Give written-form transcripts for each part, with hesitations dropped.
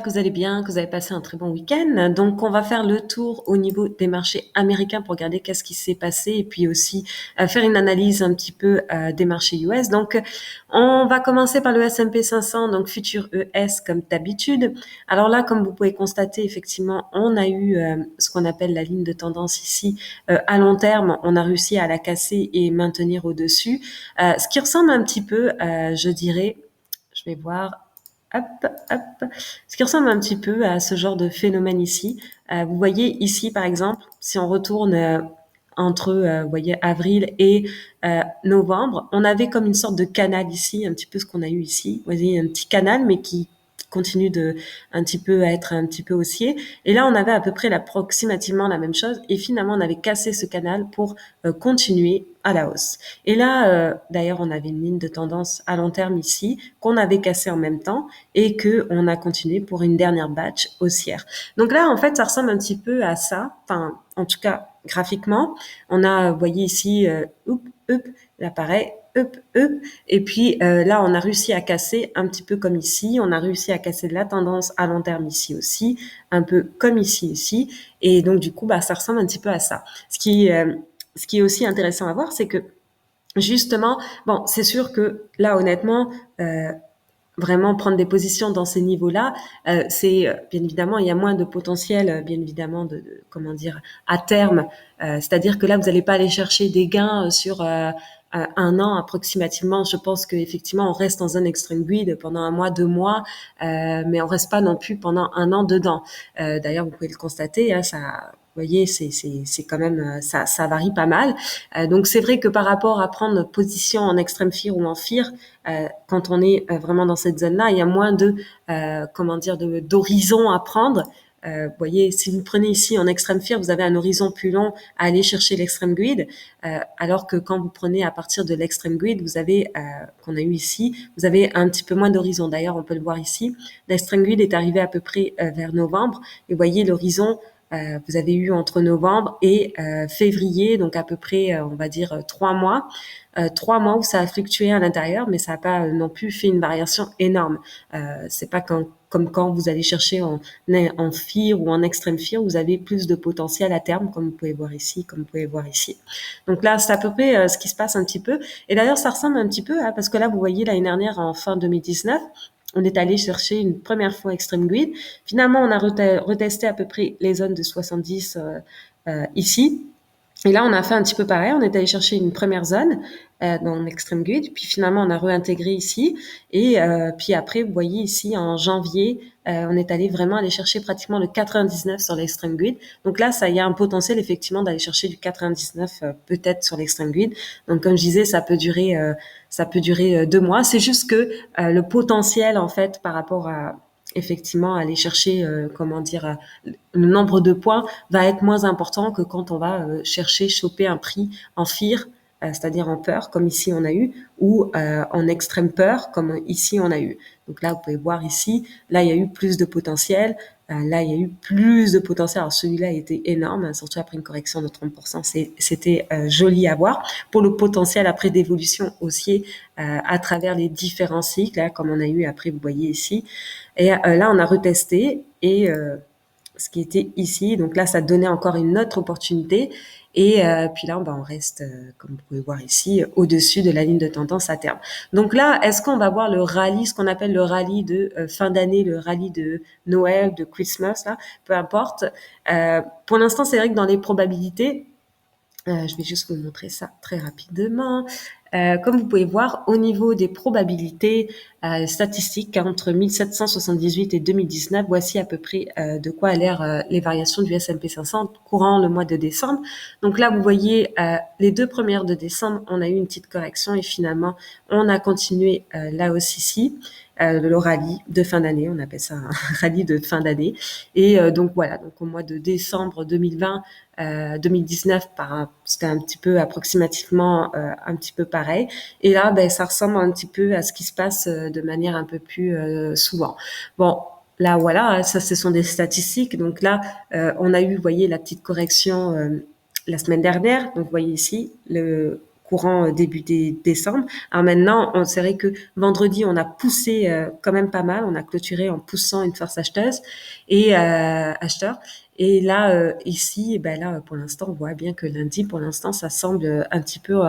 Que vous allez bien, que vous avez passé un très bon week-end. Donc, on va faire le tour au niveau des marchés américains pour regarder qu'est-ce qui s'est passé et puis aussi faire une analyse un petit peu des marchés US. Donc, on va commencer par le S&P 500, donc futur ES comme d'habitude. Alors là, comme vous pouvez constater, effectivement, on a eu ce qu'on appelle la ligne de tendance ici à long terme. On a réussi à la casser et maintenir au-dessus. Ce qui ressemble un petit peu, je dirais, je vais voir. Hop, hop. Ce qui ressemble un petit peu à ce genre de phénomène ici. Vous voyez ici, par exemple, si on retourne entre, vous voyez, avril et novembre, on avait comme une sorte de canal ici, un petit peu ce qu'on a eu ici. Vous voyez, un petit canal, mais qui continue de un petit peu à être un petit peu haussier. Et là, on avait à peu près approximativement la même chose. Et finalement, on avait cassé ce canal pour continuer à la hausse. Et là, d'ailleurs, on avait une ligne de tendance à long terme ici qu'on avait cassée en même temps et que on a continué pour une dernière batch haussière. Donc là, en fait, ça ressemble un petit peu à ça. Enfin, en tout cas, graphiquement, on a, vous voyez ici, là pareil, et puis là, on a réussi à casser un petit peu comme ici. On a réussi à casser de la tendance à long terme ici aussi, un peu comme ici. Et donc du coup, bah, ça ressemble un petit peu à ça. Ce qui est aussi intéressant à voir, c'est que justement, bon, c'est sûr que là, honnêtement, vraiment prendre des positions dans ces niveaux-là, c'est bien évidemment il y a moins de potentiel, bien évidemment comment dire à terme. C'est-à-dire que là vous n'allez pas aller chercher des gains sur un an approximativement. Je pense qu'effectivement on reste dans un extreme greed pendant un mois, 2 mois, mais on reste pas non plus pendant un an dedans. D'ailleurs vous pouvez le constater, hein, ça. Vous voyez, c'est quand même ça varie pas mal. Donc c'est vrai que par rapport à prendre position en extrême fear ou en fear, quand on est vraiment dans cette zone-là, il y a moins de comment dire d'horizon à prendre. Vous voyez, si vous prenez ici en extrême fear, vous avez un horizon plus long à aller chercher l'extrême greed, alors que quand vous prenez à partir de l'extrême greed, vous avez qu'on a eu ici, vous avez un petit peu moins d'horizon. D'ailleurs, on peut le voir ici. L'extrême greed est arrivé à peu près vers novembre, et vous voyez l'horizon. Vous avez eu entre novembre et février, donc à peu près, on va dire 3 mois. 3 mois où ça a fluctué à l'intérieur, mais ça n'a pas non plus fait une variation énorme. C'est pas comme quand vous allez chercher en FIR ou en extrême FIR, vous avez plus de potentiel à terme, comme vous pouvez voir ici, comme vous pouvez voir ici. Donc là, c'est à peu près ce qui se passe un petit peu. Et d'ailleurs, ça ressemble un petit peu, hein, parce que là, vous voyez l'année dernière, en fin 2019, on est allé chercher une première fois Extreme Grid. Finalement, on a retesté à peu près les zones de 70 ici. Et là, on a fait un petit peu pareil. On est allé chercher une première zone dans l'extreme grid, puis finalement, on a réintégré ici. Et puis après, vous voyez ici, en janvier, on est allé vraiment aller chercher pratiquement le 99 sur l'extreme grid. Donc là, ça y a un potentiel effectivement d'aller chercher du 99 peut-être sur l'extreme grid. Donc comme je disais, ça peut durer 2 mois. C'est juste que le potentiel en fait par rapport à effectivement aller chercher comment dire le nombre de points va être moins important que quand on va chercher choper un prix en fear, c'est-à-dire en peur comme ici on a eu, ou en extrême peur comme ici on a eu. Donc là vous pouvez voir ici, là il y a eu plus de potentiel, là il y a eu plus de potentiel. Alors celui-là était énorme, hein, surtout après une correction de 30%, c'était joli à voir. Pour le potentiel après d'évolution haussier à travers les différents cycles, hein, comme on a eu après, vous voyez ici. Et là on a retesté et ce qui était ici. Donc là, ça donnait encore une autre opportunité. Et puis là, ben, on reste, comme vous pouvez voir ici, au-dessus de la ligne de tendance à terme. Donc là, est-ce qu'on va voir le rallye, ce qu'on appelle le rallye de fin d'année, le rallye de Noël, de Christmas, là, peu importe. Pour l'instant, c'est vrai que dans les probabilités, je vais juste vous montrer ça très rapidement. Comme vous pouvez voir, au niveau des probabilités statistiques, entre 1778 et 2019, voici à peu près de quoi a l'air les variations du S&P 500 courant le mois de décembre. Donc là, vous voyez, les 2 premières de décembre, on a eu une petite correction et finalement, on a continué la hausse ici. Le rallye de fin d'année, on appelle ça un rallye de fin d'année. Et donc voilà, donc au mois de décembre 2020, 2019, c'était un petit peu approximativement un petit peu pareil. Et là, ben, ça ressemble un petit peu à ce qui se passe de manière un peu plus souvent. Bon, là, voilà, ça, ce sont des statistiques. Donc là, on a eu, vous voyez, la petite correction la semaine dernière. Donc, vous voyez ici, le courant début décembre. Alors maintenant, c'est vrai que vendredi, on a poussé quand même pas mal. On a clôturé en poussant une force acheteuse et acheteur. Et là, ici, ben là, pour l'instant, on voit bien que lundi, pour l'instant, ça semble un petit peu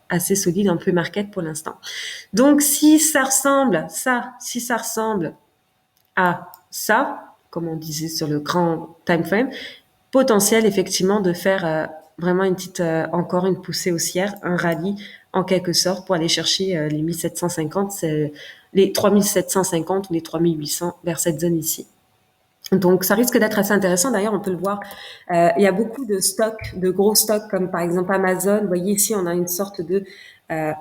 assez solide, un peu market pour l'instant. Donc, si ça ressemble à ça, comme on disait sur le grand time frame, potentiel effectivement de faire vraiment une petite, encore une poussée haussière, un rallye en quelque sorte pour aller chercher les 1750, les 3750 ou les 3800 vers cette zone ici. Donc, ça risque d'être assez intéressant. D'ailleurs, on peut le voir. Il y a beaucoup de stocks, de gros stocks, comme par exemple Amazon. Vous voyez ici, on a une sorte de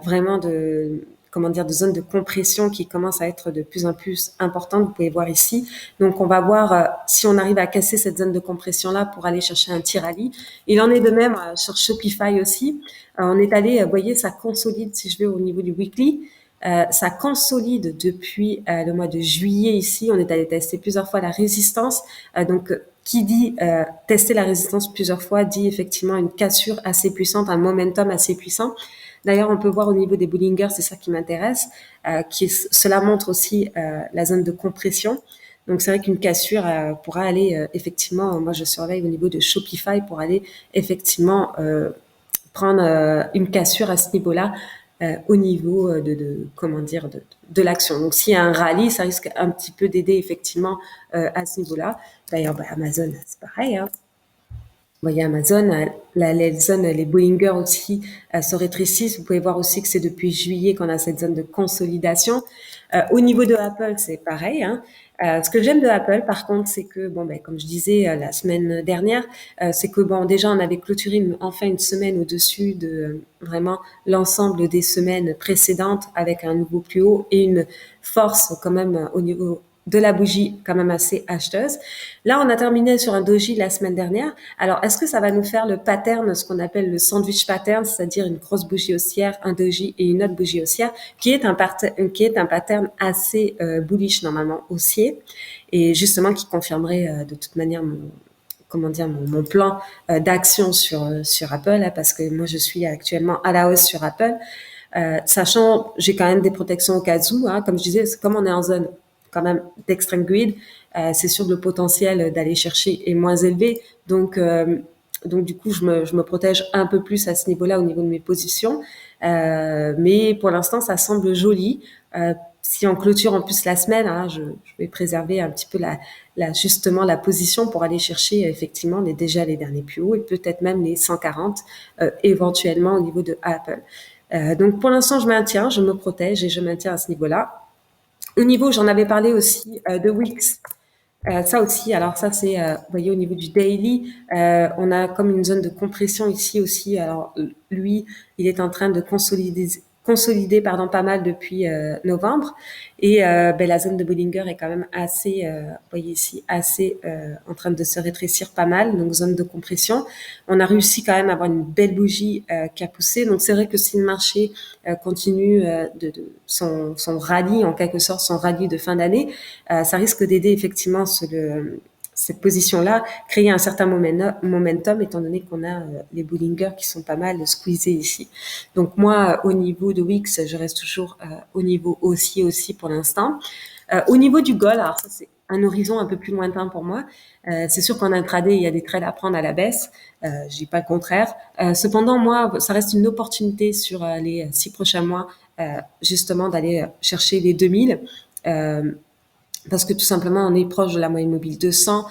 vraiment de comment dire de zone de compression qui commence à être de plus en plus importante. Vous pouvez voir ici. Donc, on va voir si on arrive à casser cette zone de compression là pour aller chercher un petit rallye. Il en est de même sur Shopify aussi. On est allé, vous voyez, ça consolide si je vais au niveau du weekly. Ça consolide depuis le mois de juillet ici. On est allé tester plusieurs fois la résistance. Donc, qui dit tester la résistance plusieurs fois dit effectivement une cassure assez puissante, un momentum assez puissant. D'ailleurs, on peut voir au niveau des Bollinger, c'est ça qui m'intéresse, cela montre aussi la zone de compression. Donc, c'est vrai qu'une cassure pourra aller effectivement, moi je surveille au niveau de Shopify pour aller effectivement prendre une cassure à ce niveau-là au niveau comment dire de l'action. Donc s'il y a un rallye, ça risque un petit peu d'aider effectivement à ce niveau-là. D'ailleurs, Amazon, c'est pareil. Hein. Vous voyez Amazon, les zones, les Bollinger aussi se rétrécissent. Vous pouvez voir aussi que c'est depuis juillet qu'on a cette zone de consolidation. Au niveau de Apple, c'est pareil. Hein. Ce que j'aime de Apple, par contre, c'est que, comme je disais la semaine dernière, c'est que, déjà, on avait clôturé enfin une semaine au-dessus de vraiment l'ensemble des semaines précédentes avec un nouveau plus haut et une force quand même au niveau de la bougie quand même assez acheteuse. Là, on a terminé sur un doji la semaine dernière. Alors, est-ce que ça va nous faire le pattern, ce qu'on appelle le sandwich pattern, c'est-à-dire une grosse bougie haussière, un doji et une autre bougie haussière, qui est un pattern assez bullish normalement haussier, et justement qui confirmerait de toute manière mon plan d'action sur Apple, là, parce que moi je suis actuellement à la hausse sur Apple, sachant j'ai quand même des protections au cas où, hein, comme je disais, comme on est en zone quand même d'extreme greed, c'est sûr que le potentiel d'aller chercher est moins élevé, donc du coup je me protège un peu plus à ce niveau-là au niveau de mes positions, mais pour l'instant ça semble joli. Si on clôture en plus la semaine, hein, je vais préserver un petit peu justement la position pour aller chercher effectivement déjà les derniers plus hauts et peut-être même les 140 éventuellement au niveau de Apple. Donc pour l'instant je maintiens, je me protège et je maintiens à ce niveau-là. Au niveau, j'en avais parlé aussi de Wix. Ça aussi, alors ça c'est, vous voyez au niveau du daily, on a comme une zone de compression ici aussi. Alors lui, il est en train de consolider pardon pas mal depuis novembre, et la zone de Bollinger est quand même assez, vous voyez ici, assez en train de se rétrécir pas mal, donc zone de compression. On a réussi quand même à avoir une belle bougie qui a poussé, donc c'est vrai que si le marché continue de son rallye en quelque sorte, son rallye de fin d'année, ça risque d'aider effectivement cette position-là, créer un certain momentum, étant donné qu'on a les Bollinger qui sont pas mal squeezés ici. Donc moi, au niveau de Wix, je reste toujours au niveau haussier aussi pour l'instant. Au niveau du gold, alors ça c'est un horizon un peu plus lointain pour moi. C'est sûr qu'en intraday, il y a des trades à prendre à la baisse. Je dis pas le contraire. Cependant, moi, ça reste une opportunité sur les 6 prochains mois, justement, d'aller chercher les 2000. Parce que tout simplement, on est proche de la moyenne mobile 200.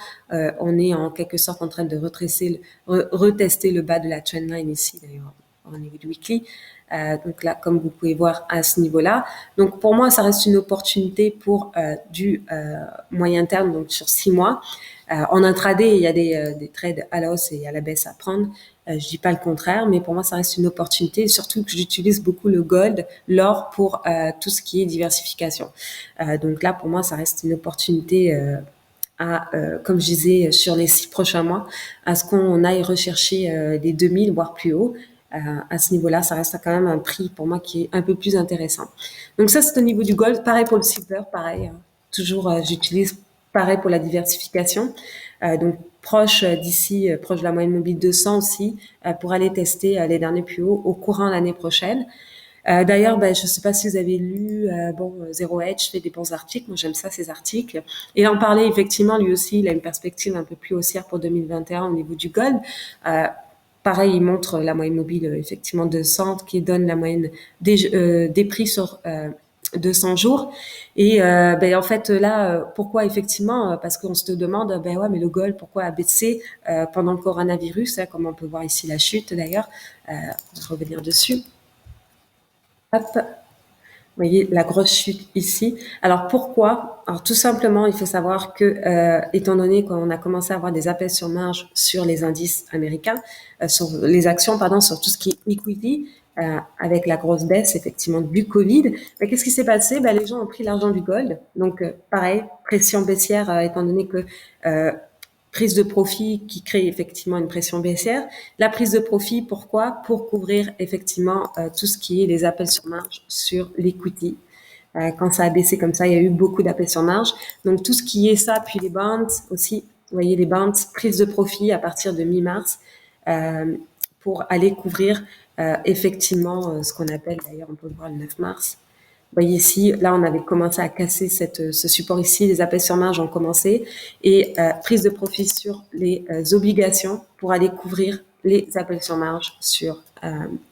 On est en quelque sorte en train de retester le bas de la trendline ici, d'ailleurs, au niveau du weekly. Donc là, comme vous pouvez voir à ce niveau-là. Donc pour moi, ça reste une opportunité pour du moyen terme, donc sur 6 mois. En intraday, il y a des trades à la hausse et à la baisse à prendre. Je dis pas le contraire, mais pour moi, ça reste une opportunité, surtout que j'utilise beaucoup le gold, l'or pour tout ce qui est diversification. Donc là, pour moi, ça reste une opportunité comme je disais, sur les 6 prochains mois, à ce qu'on aille rechercher les 2000, voire plus haut. À ce niveau-là, ça reste quand même un prix pour moi qui est un peu plus intéressant. Donc ça, c'est au niveau du gold. Pareil pour le silver, pareil. Hein. Toujours, j'utilise pareil pour la diversification. Donc proche d'ici, proche de la moyenne mobile 200 aussi, pour aller tester les derniers plus hauts au courant de l'année prochaine. D'ailleurs, ben, je ne sais pas si vous avez lu, Zero Hedge fait des bons articles. Moi, j'aime ça, ces articles. Et en parlait effectivement, lui aussi, il a une perspective un peu plus haussière pour 2021 au niveau du gold. Euh, Pareil, il montre la moyenne mobile, effectivement, 200, qui donne la moyenne des prix sur 200 jours. Et ben, en fait, là, pourquoi effectivement parce qu'on se demande, ben ouais, mais le gold, pourquoi a baissé pendant le coronavirus, hein, comme on peut voir ici la chute d'ailleurs. On va revenir dessus. Hop. Vous voyez la grosse chute ici. Alors pourquoi? Alors tout simplement, il faut savoir que étant donné qu'on a commencé à avoir des appels sur marge sur les indices américains, sur les actions, pardon, sur tout ce qui est equity, avec la grosse baisse effectivement du Covid, ben, qu'est-ce qui s'est passé? Ben, les gens ont pris l'argent du gold. Donc pareil, pression baissière, étant donné que prise de profit qui crée effectivement une pression baissière. La prise de profit, pourquoi? Pour couvrir effectivement tout ce qui est les appels sur marge sur l'equity. Quand ça a baissé comme ça, il y a eu beaucoup d'appels sur marge. Donc tout ce qui est ça, puis les bonds aussi, vous voyez les bonds, prise de profit à partir de mi-mars pour aller couvrir effectivement ce qu'on appelle, d'ailleurs on peut le voir le 9 mars, vous voyez ici, là, on avait commencé à casser ce support ici, les appels sur marge ont commencé, et prise de profit sur les obligations pour aller couvrir les appels sur marge sur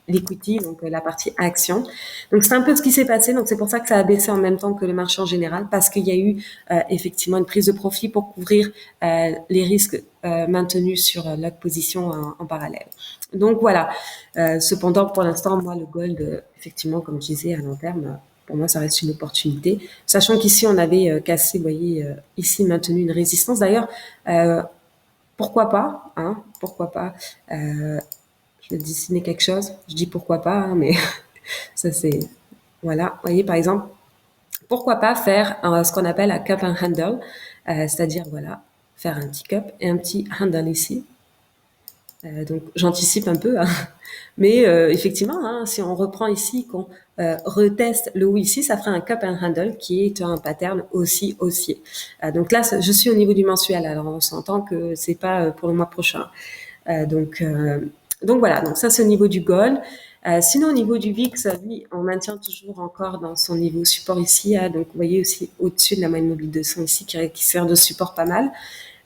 l'equity, donc la partie action. Donc c'est un peu ce qui s'est passé, donc c'est pour ça que ça a baissé en même temps que le marché en général, parce qu'il y a eu effectivement une prise de profit pour couvrir les risques maintenus sur l'autre position en parallèle. Donc voilà. Cependant, pour l'instant, moi, le gold, effectivement, comme je disais, à long terme, pour moi, ça reste une opportunité. Sachant qu'ici, on avait cassé, vous voyez, ici, maintenu une résistance. D'ailleurs, pourquoi pas, hein, pourquoi pas. Je vais dessiner quelque chose. Je dis pourquoi pas, hein, mais ça, c'est... Voilà, vous voyez, par exemple, pourquoi pas faire ce qu'on appelle un cup and handle, c'est-à-dire, voilà, faire un petit cup et un petit handle ici. Donc j'anticipe un peu, hein. Mais effectivement, hein, si on reprend ici, qu'on reteste le haut ici, ça ferait un cup and handle qui est un pattern aussi haussier. Donc là, je suis au niveau du mensuel, alors on s'entend que c'est pas pour le mois prochain. Donc voilà, donc ça c'est au niveau du gold. Sinon au niveau du VIX, lui, on maintient toujours encore dans son niveau support ici. Hein, donc vous voyez aussi au-dessus de la moyenne mobile 200 ici qui sert de support pas mal.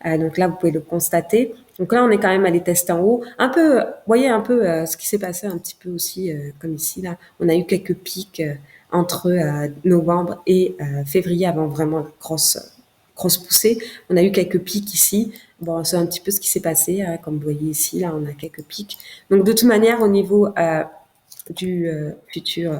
Donc là, vous pouvez le constater. Donc là, on est quand même allé tester en haut. Un peu, vous voyez un peu ce qui s'est passé un petit peu aussi, comme ici, là. On a eu quelques pics entre novembre et février avant vraiment la grosse poussée. On a eu quelques pics ici. Bon, c'est un petit peu ce qui s'est passé, hein, comme vous voyez ici, là, on a quelques pics. Donc de toute manière, au niveau du futur,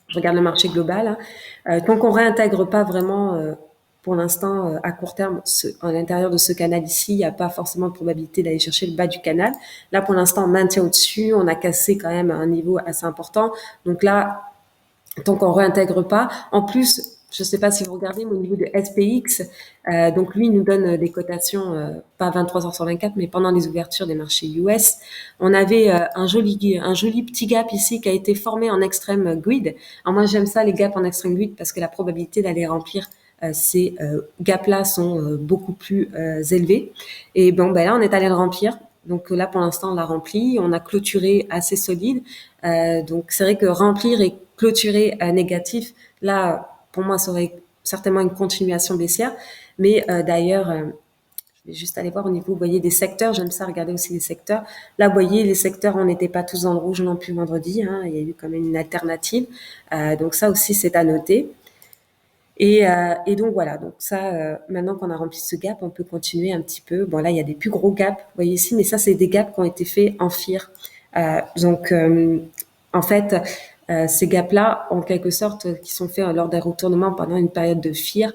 je regarde le marché global, hein, tant qu'on réintègre pas vraiment pour l'instant, à court terme, à l'intérieur de ce canal ici, il n'y a pas forcément de probabilité d'aller chercher le bas du canal. Là, pour l'instant, on maintient au-dessus. On a cassé quand même un niveau assez important. Donc là, tant qu'on réintègre pas, en plus, je ne sais pas si vous regardez, mais au niveau de SPX, donc lui, il nous donne des cotations, pas 23 heures sur 24, mais pendant les ouvertures des marchés US. On avait un joli petit gap ici qui a été formé en extrême grid. Alors moi, j'aime ça, les gaps en extrême grid, parce que la probabilité d'aller remplir ces gaps-là sont beaucoup plus élevés. Et bon, ben là, on est allé le remplir. Donc là, pour l'instant, on l'a rempli. On a clôturé assez solide. Donc c'est vrai que remplir et clôturer négatif, là, pour moi, ça aurait certainement une continuation baissière. Mais d'ailleurs, je vais juste aller voir au niveau, vous voyez, des secteurs. J'aime ça regarder aussi les secteurs. Là, vous voyez, les secteurs, on n'était pas tous dans le rouge non plus vendredi. Hein. Il y a eu quand même une alternative. Donc ça aussi, c'est à noter. Et donc voilà, donc ça, maintenant qu'on a rempli ce gap, on peut continuer un petit peu. Bon là, il y a des plus gros gaps, vous voyez ici, mais ça, c'est des gaps qui ont été faits en FIR. Donc, en fait, ces gaps-là, en quelque sorte, qui sont faits lors d'un retournement pendant une période de FIR,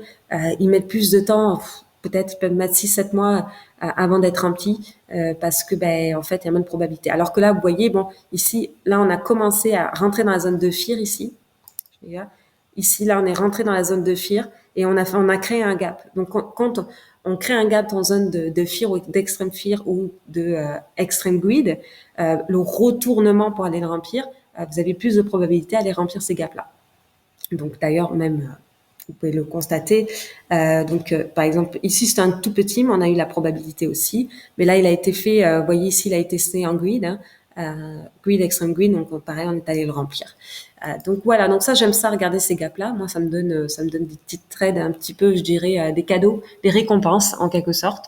ils mettent plus de temps, peut-être ils peuvent mettre 6-7 mois avant d'être remplis, parce que, ben, en fait, il y a moins de probabilité. Alors que là, vous voyez, bon, ici, là, on a commencé à rentrer dans la zone de FIR ici. Ici, là, on est rentré dans la zone de FIR et on a créé un gap. Donc, quand on crée un gap en zone de FIR ou d'extrême FIR ou de extreme grid, le retournement pour aller le remplir, vous avez plus de probabilité à aller remplir ces gaps-là. Donc, d'ailleurs, même vous pouvez le constater. Donc, par exemple, ici, c'est un tout petit, mais on a eu la probabilité aussi. Mais là, il a été fait, vous voyez ici, il a été testé en grid, hein, grid, extreme grid, donc pareil, on est allé le remplir. Donc voilà, donc ça, j'aime ça, regarder ces gaps-là. Moi, ça me donne des petites trades un petit peu, je dirais, des cadeaux, des récompenses, en quelque sorte.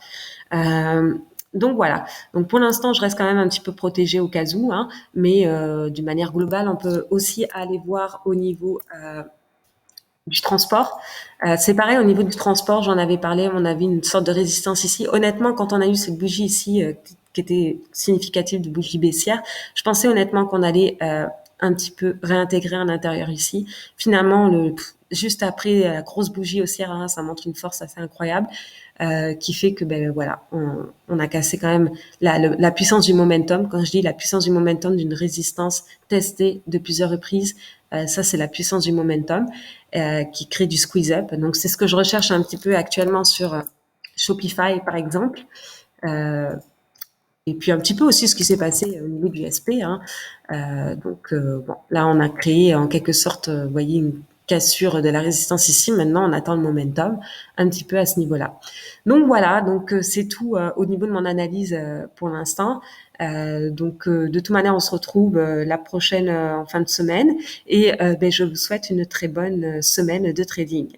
Euh, donc voilà. Donc pour l'instant, je reste quand même un petit peu protégée au cas où, hein, mais d'une manière globale, on peut aussi aller voir au niveau du transport. C'est pareil au niveau du transport, j'en avais parlé, on avait une sorte de résistance ici. Honnêtement, quand on a eu cette bougie ici, qui était significative de bougie baissière, je pensais honnêtement qu'on allait un petit peu réintégrer à l'intérieur ici. Finalement, juste après la grosse bougie haussière, hein, ça montre une force assez incroyable. Qui fait que ben voilà, on a cassé quand même la puissance du momentum. Quand je dis la puissance du momentum d'une résistance testée de plusieurs reprises, ça c'est la puissance du momentum qui crée du squeeze up. Donc c'est ce que je recherche un petit peu actuellement sur Shopify par exemple. Euh, et puis un petit peu aussi ce qui s'est passé au niveau du SP. Hein. Bon, là on a créé en quelque sorte, vous voyez, une cassure de la résistance ici. Maintenant, on attend le momentum un petit peu à ce niveau-là. Donc voilà, donc c'est tout au niveau de mon analyse pour l'instant. De toute manière, on se retrouve la prochaine en fin de semaine et ben, je vous souhaite une très bonne semaine de trading.